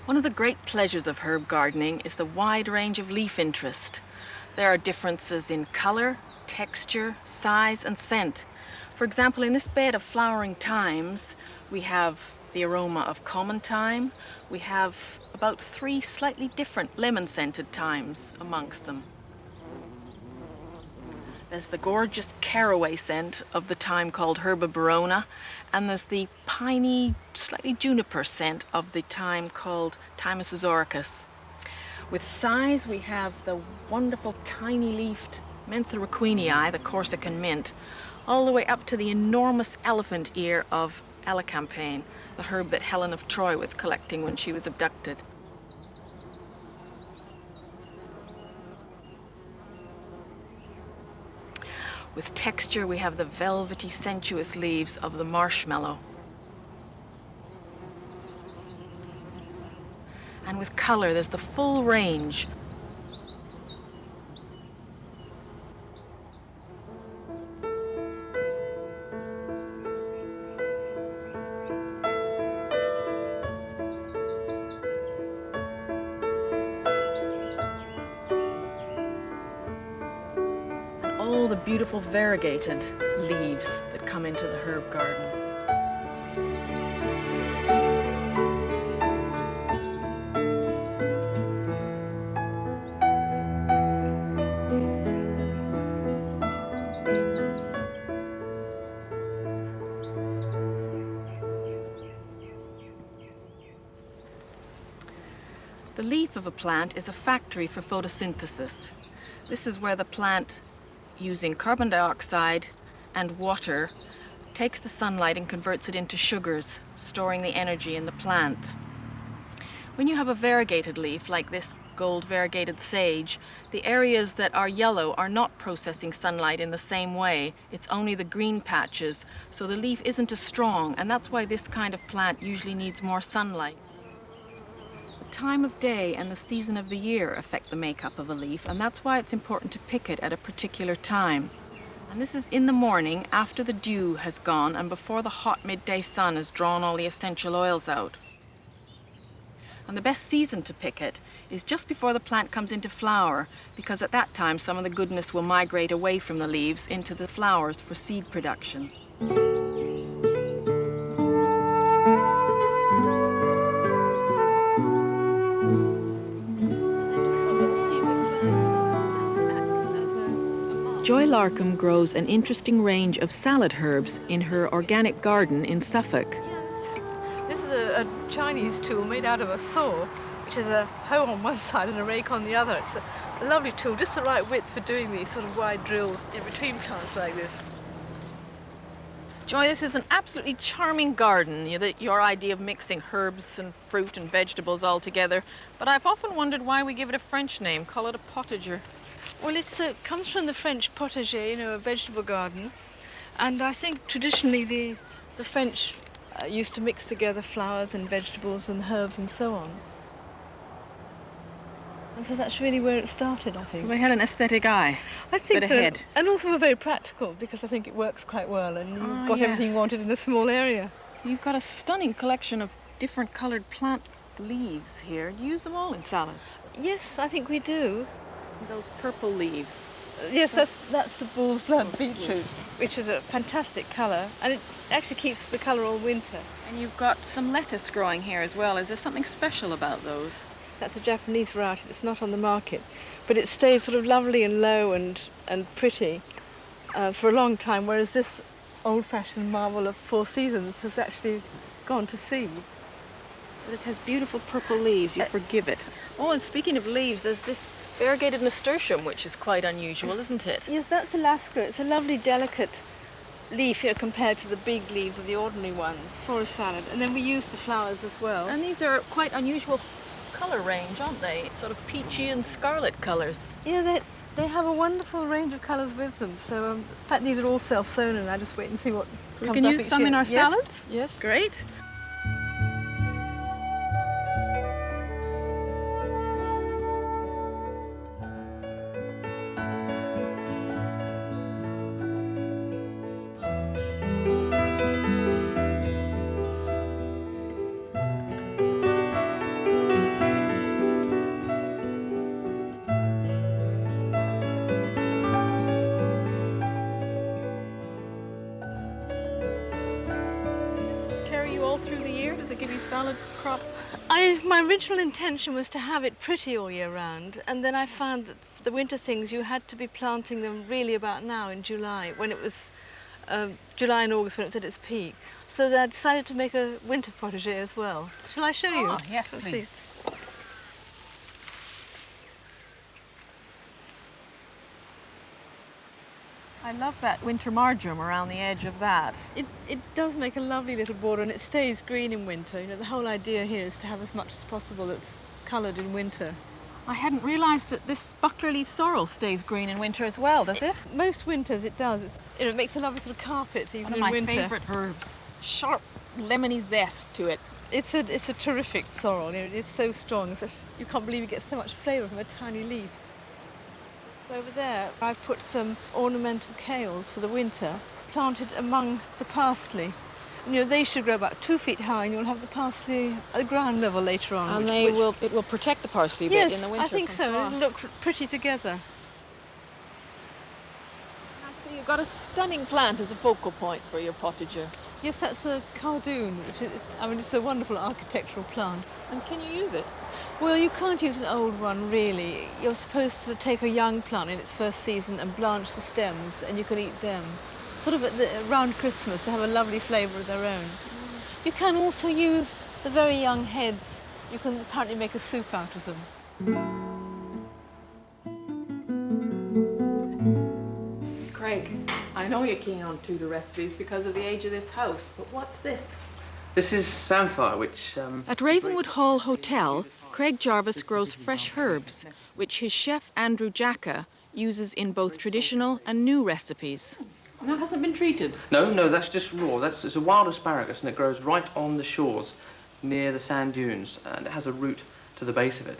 One of the great pleasures of herb gardening is the wide range of leaf interest. There are differences in color, texture, size, and scent. For example, in this bed of flowering thymes, we have the aroma of common thyme. We have about 3 slightly different lemon-scented thymes amongst them. There's the gorgeous caraway scent of the thyme called herbabarona, and there's the piney, slightly juniper scent of the thyme called Thymus azoricus. With size, we have the wonderful tiny-leafed Mentha requeenii, the Corsican mint, all the way up to the enormous elephant ear of elecampane, the herb that Helen of Troy was collecting when she was abducted. With texture, we have the velvety, sensuous leaves of the marshmallow. And with color, there's the full range. And all the beautiful variegated leaves that come into the herb garden. The leaf of a plant is a factory for photosynthesis. This is where the plant, using carbon dioxide and water, takes the sunlight and converts it into sugars, storing the energy in the plant. When you have a variegated leaf, like this gold variegated sage, the areas that are yellow are not processing sunlight in the same way. It's only the green patches, so the leaf isn't as strong, and that's why this kind of plant usually needs more sunlight. The time of day and the season of the year affect the makeup of a leaf, and that's why it's important to pick it at a particular time. And this is in the morning, after the dew has gone and before the hot midday sun has drawn all the essential oils out. And the best season to pick it is just before the plant comes into flower, because at that time some of the goodness will migrate away from the leaves into the flowers for seed production. Joy Larkham grows an interesting range of salad herbs in her organic garden in Suffolk. This is a Chinese tool made out of a saw, which has a hoe on one side and a rake on the other. It's a lovely tool, just the right width for doing these sort of wide drills in between plants like this. Joy, this is an absolutely charming garden, your idea of mixing herbs and fruit and vegetables all together. But I've often wondered why we give it a French name, call it a potager. Well, it comes from the French potager, a vegetable garden. And I think traditionally the French used to mix together flowers and vegetables and herbs and so on. And so that's really where it started, I think. So they had an aesthetic eye. I think bit so. ahead. And also very practical, because I think it works quite well and you've got everything you wanted in a small area. You've got a stunning collection of different coloured plant leaves here. Do you use them all in salads? Yes, I think we do. Those purple leaves. Yes, that's the bull's blood beetroot, which is a fantastic colour, and it actually keeps the colour all winter. And you've got some lettuce growing here as well. Is there something special about those? That's a Japanese variety that's not on the market, but it stayed sort of lovely and low and pretty for a long time, whereas this old-fashioned marvel of 4 seasons has actually gone to seed. But it has beautiful purple leaves. You forgive it. Oh, and speaking of leaves, there's this variegated nasturtium, which is quite unusual, isn't it? Yes, that's Alaska. It's a lovely, delicate leaf here compared to the big leaves of the ordinary ones for a salad. And then we use the flowers as well. And these are quite unusual colour range, aren't they? Sort of peachy and scarlet colours. Yeah, they have a wonderful range of colours with them. So, in fact, these are all self-sown, and I just wait and see what So we can use some in our salads? Yes. Great. salad crop? My original intention was to have it pretty all year round, and then I found that for the winter things you had to be planting them really about now in July, when it was July and August when it was at its peak. So I decided to make a winter potager as well. Shall I show you? Oh, yes, Let's please. see. I love that winter marjoram around the edge of that. It does make a lovely little border, and it stays green in winter. You know, the whole idea here is to have as much as possible that's coloured in winter. I hadn't realised that this buckler leaf sorrel stays green in winter as well, does it? Most winters it does. It makes a lovely sort of carpet even One of in my winter. favourite herbs. Sharp, lemony zest to it. It's a terrific sorrel. You know, it is so strong. You can't believe you get so much flavour from a tiny leaf. Over there, I've put some ornamental kales for the winter, planted among the parsley. And, you know, they should grow about 2 feet high, and you'll have the parsley at the ground level later on. And it will protect the parsley a bit yes, in the winter. I think from so. frost. It'll look pretty together. I see you've got a stunning plant as a focal point for your potager. Yes, that's a cardoon, which is, I mean, it's a wonderful architectural plant. And can you use it? Well, you can't use an old one, really. You're supposed to take a young plant in its first season and blanch the stems, and you can eat them. Sort of around Christmas, they have a lovely flavour of their own. You can also use the very young heads. You can apparently make a soup out of them. Craig, I know you're keen on Tudor recipes because of the age of this house, but what's this? This is samphire, which... At Ravenwood Hall Hotel, Craig Jarvis grows fresh herbs, which his chef Andrew Jacka uses in both traditional and new recipes. And that hasn't been treated? No, that's just raw. It's a wild asparagus, and it grows right on the shores near the sand dunes, and it has a root to the base of it.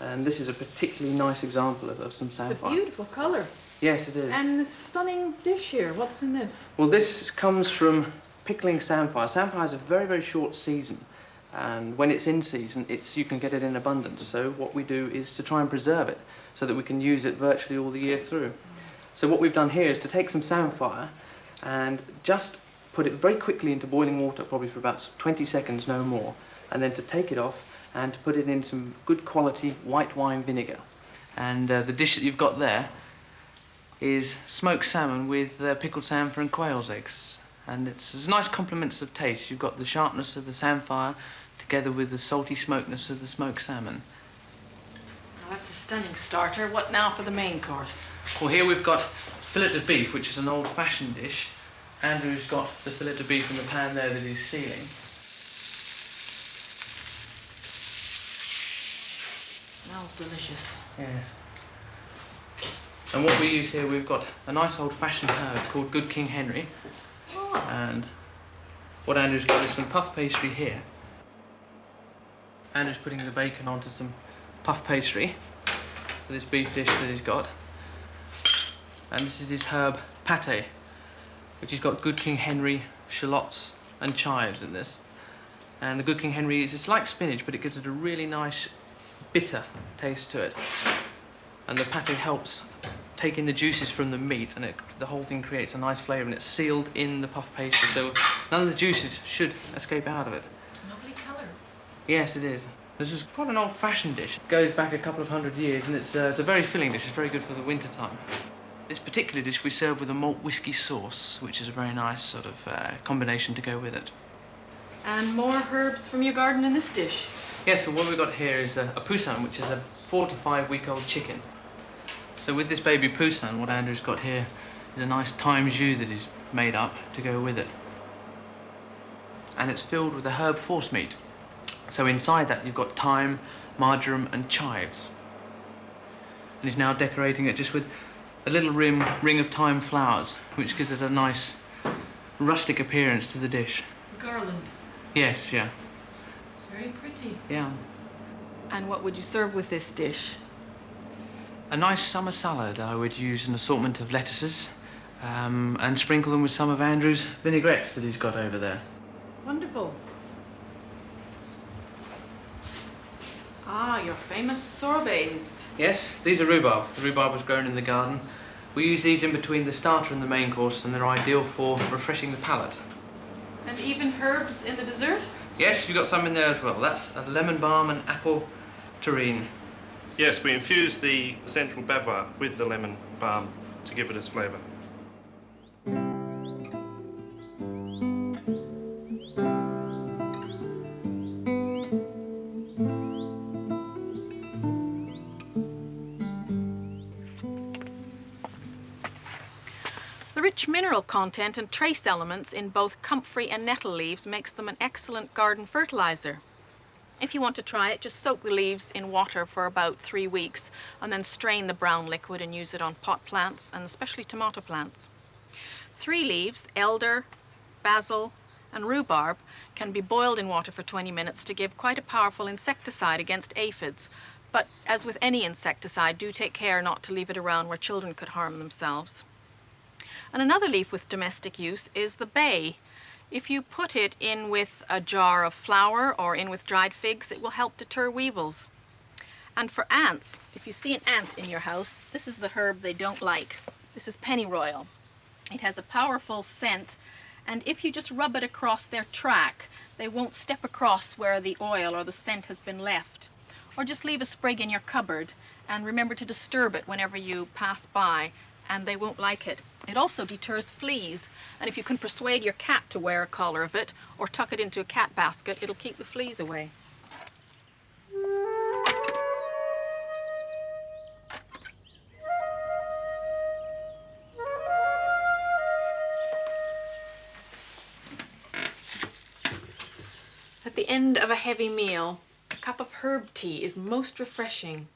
And this is a particularly nice example of some samphire. It's a beautiful colour. Yes, it is. And this stunning dish here, what's in this? Well, this comes from pickling samphire. Samphire is a very, very short season, and when it's in season, you can get it in abundance. So what we do is to try and preserve it so that we can use it virtually all the year through. So what we've done here is to take some samphire and just put it very quickly into boiling water, probably for about 20 seconds, no more, and then to take it off and to put it in some good quality white wine vinegar. And the dish that you've got there is smoked salmon with pickled samphire and quail's eggs. And it's nice complements of taste. You've got the sharpness of the samphire together with the salty smokiness of the smoked salmon. Well, that's a stunning starter. What now for the main course? Well, here we've got fillet of beef, which is an old-fashioned dish. Andrew's got the fillet of beef in the pan there that he's sealing. Smells delicious. Yes. And what we use here, we've got a nice old-fashioned herb called Good King Henry. And what Andrew's got is some puff pastry here. Andrew's putting the bacon onto some puff pastry for this beef dish that he's got. And this is his herb pate, which has got Good King Henry, shallots and chives in this. And the Good King Henry it's like spinach, but it gives it a really nice bitter taste to it. And the pate helps take in the juices from the meat, and the whole thing creates a nice flavour, and it's sealed in the puff pastry, so none of the juices should escape out of it. Lovely colour. Yes, it is. This is quite an old-fashioned dish. It goes back a couple of hundred years, and it's a very filling dish. It's very good for the winter time. This particular dish we serve with a malt whisky sauce, which is a very nice sort of combination to go with it. And more herbs from your garden in this dish? Yes, so what we've got here is a poussin, which is a 4 to 5 week old chicken. So with this baby poussin, what Andrew's got here is a nice thyme jus that he's made up to go with it. And it's filled with a herb forcemeat. So inside that you've got thyme, marjoram and chives. And he's now decorating it just with a little ring of thyme flowers, which gives it a nice rustic appearance to the dish. Garland. Yes, yeah. Very pretty. Yeah. And what would you serve with this dish? A nice summer salad. I would use an assortment of lettuces and sprinkle them with some of Andrew's vinaigrettes that he's got over there. Wonderful. Ah, your famous sorbets. Yes, these are rhubarb. The rhubarb was grown in the garden. We use these in between the starter and the main course, and they're ideal for refreshing the palate. And even herbs in the dessert? Yes, you've got some in there as well. That's a lemon balm and apple terrine. Yes, we infuse the central Bavarois with the lemon balm to give it its flavour. The rich mineral content and trace elements in both comfrey and nettle leaves makes them an excellent garden fertilizer. If you want to try it, just soak the leaves in water for about 3 weeks and then strain the brown liquid and use it on pot plants and especially tomato plants. 3 leaves, elder, basil and rhubarb, can be boiled in water for 20 minutes to give quite a powerful insecticide against aphids. But as with any insecticide, do take care not to leave it around where children could harm themselves. And another leaf with domestic use is the bay. If you put it in with a jar of flour or in with dried figs, it will help deter weevils. And for ants, if you see an ant in your house, this is the herb they don't like. This is pennyroyal. It has a powerful scent, and if you just rub it across their track, they won't step across where the oil or the scent has been left. Or just leave a sprig in your cupboard and remember to disturb it whenever you pass by, and they won't like it. It also deters fleas, and if you can persuade your cat to wear a collar of it or tuck it into a cat basket, it'll keep the fleas away. At the end of a heavy meal, a cup of herb tea is most refreshing.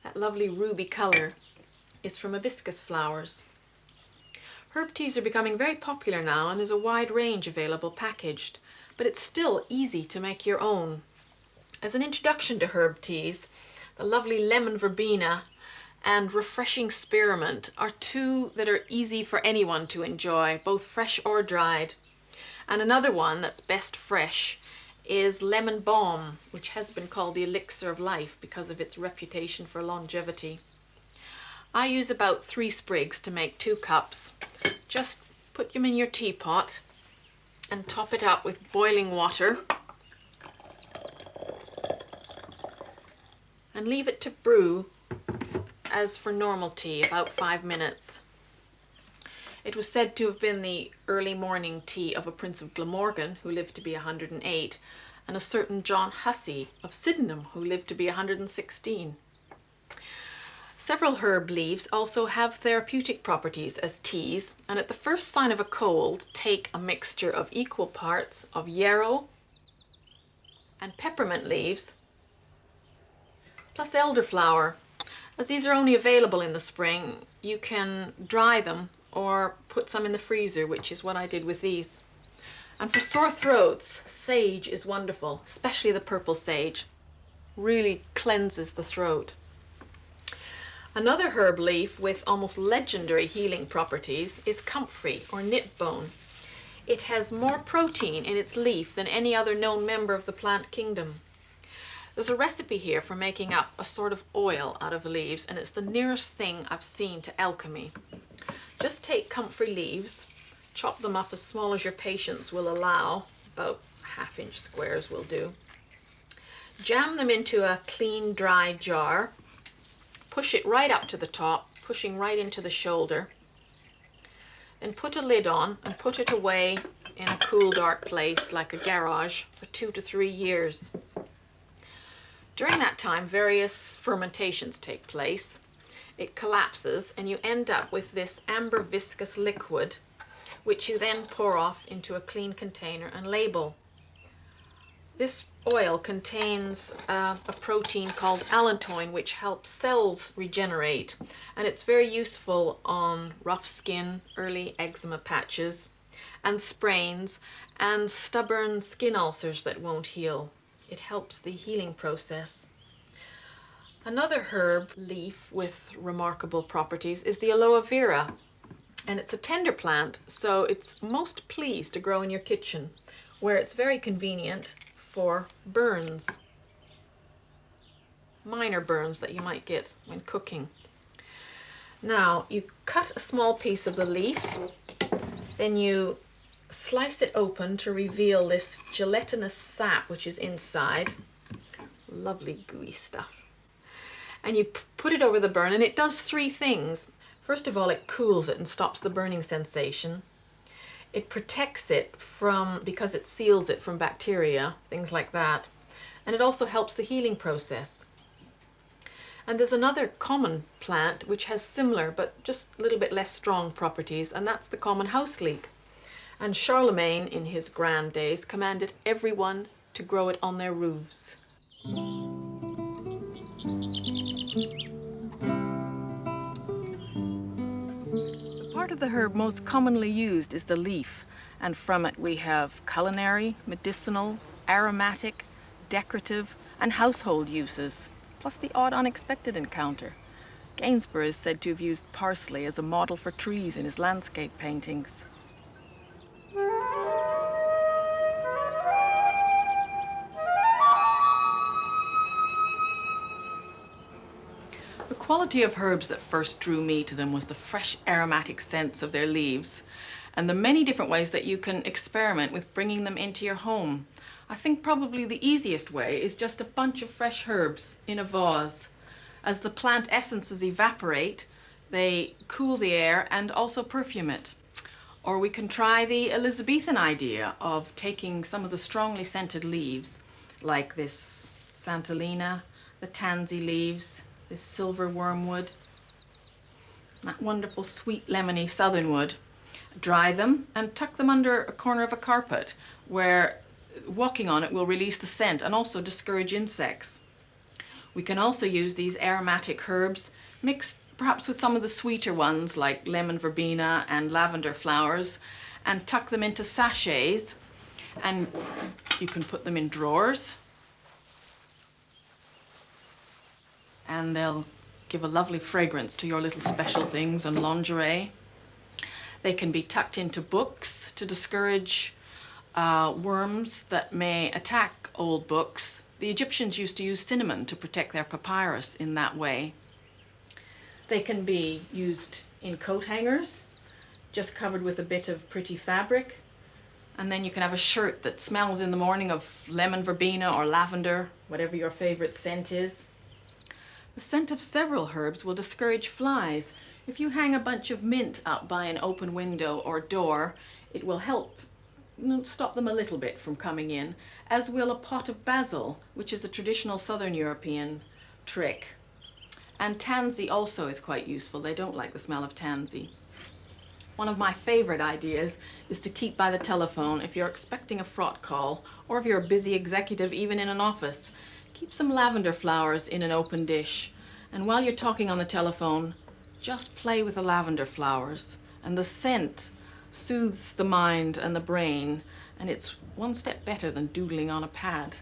That lovely ruby color is from hibiscus flowers. Herb teas are becoming very popular now, and there's a wide range available packaged, but it's still easy to make your own. As an introduction to herb teas, the lovely lemon verbena and refreshing spearmint are 2 that are easy for anyone to enjoy, both fresh or dried. And another one that's best fresh is lemon balm, which has been called the elixir of life because of its reputation for longevity. I use about 3 sprigs to make 2 cups. Just put them in your teapot and top it up with boiling water and leave it to brew as for normal tea, about 5 minutes. It was said to have been the early morning tea of a Prince of Glamorgan who lived to be 108, and a certain John Hussey of Sydenham who lived to be 116. Several herb leaves also have therapeutic properties as teas, and at the first sign of a cold, take a mixture of equal parts of yarrow and peppermint leaves, plus elderflower. As these are only available in the spring, you can dry them or put some in the freezer, which is what I did with these. And for sore throats, sage is wonderful, especially the purple sage. Really cleanses the throat. Another herb leaf with almost legendary healing properties is comfrey or knitbone. It has more protein in its leaf than any other known member of the plant kingdom. There's a recipe here for making up a sort of oil out of the leaves, and it's the nearest thing I've seen to alchemy. Just take comfrey leaves, chop them up as small as your patience will allow, about 1/2-inch squares will do. Jam them into a clean, dry jar. Push it right up to the top, pushing right into the shoulder. Then put a lid on and put it away in a cool, dark place like a garage for 2 to 3 years. During that time, various fermentations take place. It collapses and you end up with this amber viscous liquid, which you then pour off into a clean container and label. This oil contains a protein called allantoin, which helps cells regenerate, and it's very useful on rough skin, early eczema patches, and sprains, and stubborn skin ulcers that won't heal. It helps the healing process. Another herb leaf with remarkable properties is the aloe vera, and it's a tender plant, so it's most pleased to grow in your kitchen, where it's very convenient for burns, minor burns that you might get when cooking. Now, you cut a small piece of the leaf, then you slice it open to reveal this gelatinous sap which is inside. Lovely gooey stuff. And you put it over the burn, and it does three things. First of all, it cools it and stops the burning sensation. It protects it because it seals it from bacteria, things like that. And it also helps the healing process. And there's another common plant which has similar but just a little bit less strong properties, and that's the common house leek. And Charlemagne, in his grand days, commanded everyone to grow it on their roofs. The part of the herb most commonly used is the leaf, and from it we have culinary, medicinal, aromatic, decorative, and household uses, plus the odd unexpected encounter. Gainsborough is said to have used parsley as a model for trees in his landscape paintings. The quality of herbs that first drew me to them was the fresh aromatic scents of their leaves and the many different ways that you can experiment with bringing them into your home. I think probably the easiest way is just a bunch of fresh herbs in a vase. As the plant essences evaporate, they cool the air and also perfume it. Or we can try the Elizabethan idea of taking some of the strongly scented leaves, like this Santolina, the tansy leaves, this silver wormwood, that wonderful sweet lemony southernwood, dry them and tuck them under a corner of a carpet where walking on it will release the scent and also discourage insects. We can also use these aromatic herbs mixed perhaps with some of the sweeter ones like lemon verbena and lavender flowers and tuck them into sachets, and you can put them in drawers and they'll give a lovely fragrance to your little special things and lingerie. They can be tucked into books to discourage worms that may attack old books. The Egyptians used to use cinnamon to protect their papyrus in that way. They can be used in coat hangers, just covered with a bit of pretty fabric. And then you can have a shirt that smells in the morning of lemon verbena or lavender, whatever your favorite scent is. The scent of several herbs will discourage flies. If you hang a bunch of mint up by an open window or door, it will help stop them a little bit from coming in, as will a pot of basil, which is a traditional Southern European trick. And tansy also is quite useful. They don't like the smell of tansy. One of my favorite ideas is to keep by the telephone if you're expecting a fraught call, or if you're a busy executive even in an office. Keep some lavender flowers in an open dish, and while you're talking on the telephone, just play with the lavender flowers, and the scent soothes the mind and the brain, and it's one step better than doodling on a pad.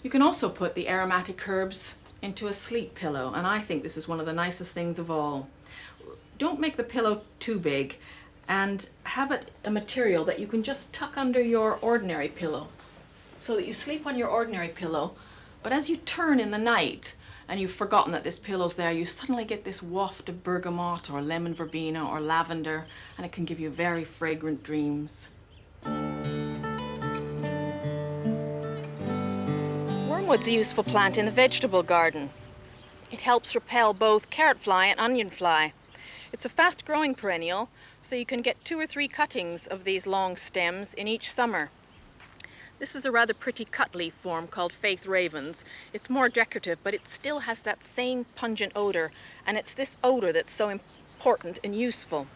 You can also put the aromatic herbs into a sleep pillow, and I think this is one of the nicest things of all. Don't make the pillow too big, and have it a material that you can just tuck under your ordinary pillow, so that you sleep on your ordinary pillow, but as you turn in the night and you've forgotten that this pillow's there, you suddenly get this waft of bergamot or lemon verbena or lavender, and it can give you very fragrant dreams. Wormwood's a useful plant in the vegetable garden. It helps repel both carrot fly and onion fly. It's a fast-growing perennial, so you can get 2 or 3 cuttings of these long stems in each summer. This is a rather pretty cut leaf form called Faith Ravens. It's more decorative, but it still has that same pungent odor, and it's this odor that's so important and useful.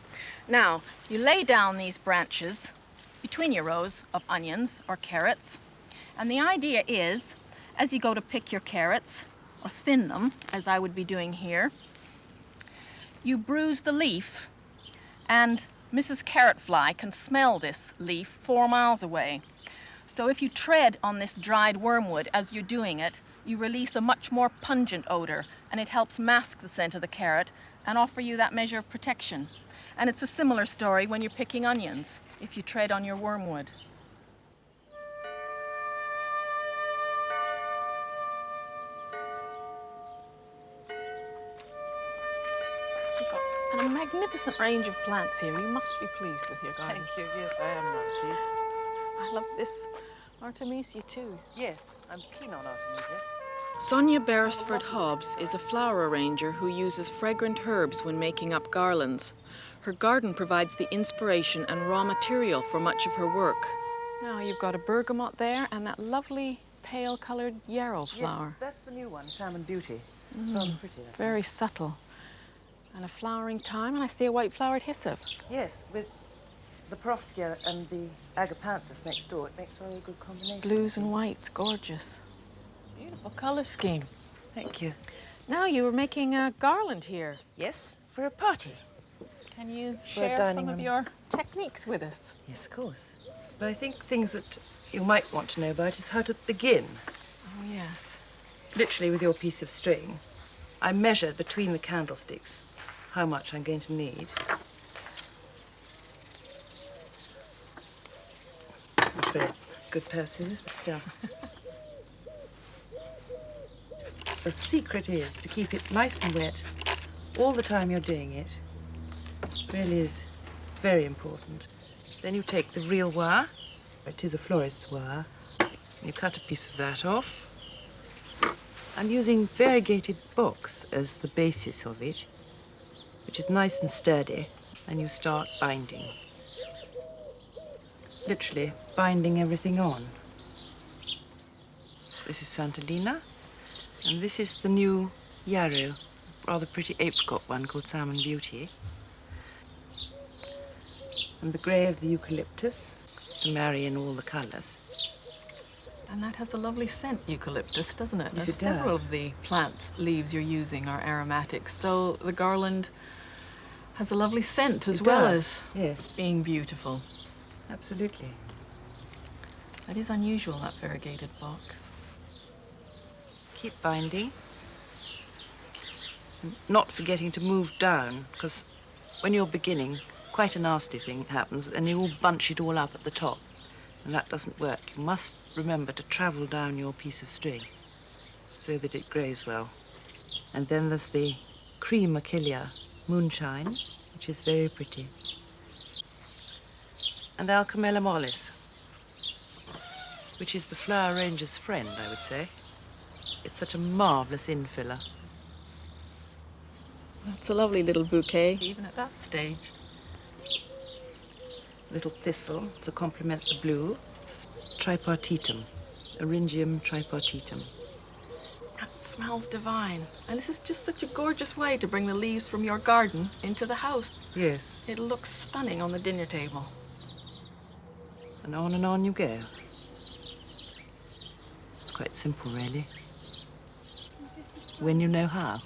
Now, you lay down these branches between your rows of onions or carrots, and the idea is, as you go to pick your carrots, or thin them, as I would be doing here, you bruise the leaf, and Mrs. Carrot Fly can smell this leaf 4 miles away. So if you tread on this dried wormwood as you're doing it, you release a much more pungent odor, and it helps mask the scent of the carrot and offer you that measure of protection. And it's a similar story when you're picking onions, if you tread on your wormwood. And I'm a magnificent range of plants here. You must be pleased with your garden. Thank you. Yes, I am rather pleased. I love this Artemisia too. Yes, I'm keen on Artemisia. Sonia Beresford Hobbs is a flower arranger who uses fragrant herbs when making up garlands. Her garden provides the inspiration and raw material for much of her work. Now you've got a bergamot there and that lovely pale-coloured yarrow flower. Yes, that's the new one, Salmon Beauty. Rather pretty, I think. Very subtle. And a flowering thyme, and I see a white-flowered hyssop. Yes, with the Perovskia and the agapanthus next door, it makes a very good combination. Blues and whites, gorgeous. Beautiful colour scheme. Thank you. Now you were making a garland here. Yes, for a party. Can you For a share dining some of room. your techniques with us? Yes, of course. But I think things that you might want to know about is how to begin. Oh, yes. Literally with your piece of string. I measured between the candlesticks how much I'm going to need. Not very good pair of scissors, but still. The secret is to keep it nice and wet all the time you're doing it. Really is very important. Then you take the real wire. It is a florist's wire. You cut a piece of that off. I'm using variegated box as the basis of it, which is nice and sturdy, and you start binding. Literally binding everything on. This is Santalina, and this is the new yarrow, rather pretty apricot one called Salmon Beauty. And the grey of the eucalyptus to marry in all the colours. And that has a lovely scent, eucalyptus, doesn't it? Yes, And it several does. of the plant leaves you're using are aromatics, so the garland has a lovely scent as It well does, as yes, being beautiful. absolutely. That is unusual, that variegated box. Keep binding. And not forgetting to move down, because when you're beginning, quite a nasty thing happens, and you all bunch it all up at the top, and that doesn't work. You must remember to travel down your piece of string so that it grows well. And then there's the cream achillea moonshine, which is very pretty, and Alchemella mollis, which is the flower ranger's friend, I would say. It's such a marvellous infiller. That's a lovely little bouquet, even at that stage. Little thistle to complement the blue. Tripartitum, Eryngium tripartitum. That smells divine. And this is just such a gorgeous way to bring the leaves from your garden into the house. Yes, It looks stunning on the dinner table. and on you go. It's quite simple, really, when you know how.